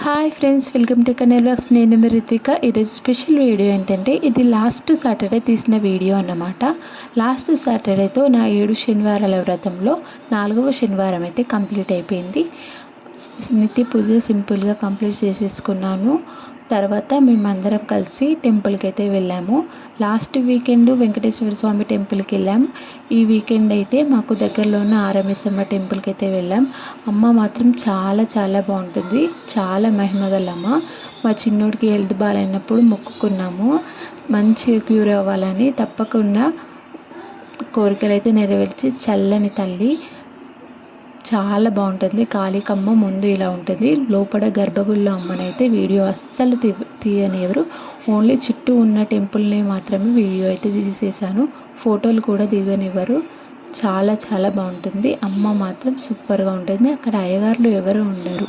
Hi friends, welcome to Kannar vlogs. నేను మీ రిత్విక. ఈరోజు స్పెషల్ వీడియో ఏంటంటే, ఇది లాస్ట్ సాటర్డే తీసిన వీడియో అన్నమాట. లాస్ట్ సాటర్డేతో నా 7 శనివారాల వ్రతంలో 4వ శనివారం అయితే కంప్లీట్ అయిపోయింది. నిత్య పూజ సింపుల్గా కంప్లీట్ చేసేసుకున్నాను. తర్వాత మేమందరం కలిసి టెంపుల్కి అయితే వెళ్ళాము. లాస్ట్ వీకెండ్ వెంకటేశ్వర స్వామి టెంపుల్కి వెళ్ళాం. ఈ వీకెండ్ అయితే మాకు దగ్గరలో ఉన్న ఆరమేసమ్మ టెంపుల్కి అయితే వెళ్ళాం. అమ్మ మాత్రం చాలా చాలా బాగుంటుంది, చాలా మహిమగల అమ్మ. మా చిన్నోడికి హెల్త్ బాగాలేనప్పుడు మొక్కుకున్నాము, మంచిగా క్యూర్ అవ్వాలని. తప్పకుండా కోరికలు అయితే నెరవేర్చి చల్లని తల్లి. చాలా బాగుంటుంది. కాళికమ్మ ముందు ఇలా ఉంటుంది, లోపల గర్భగుడిలో అమ్మనైతే వీడియో అస్సలు తీయనివ్వరు. ఓన్లీ చుట్టూ ఉన్న టెంపుల్ని మాత్రమే వీడియో అయితే తీసేసాను. ఫోటోలు కూడా దిగనివ్వరు. చాలా చాలా బాగుంటుంది. అమ్మ మాత్రం సూపర్గా ఉంటుంది. అక్కడ అయ్యగారులు ఎవరు ఉండరు.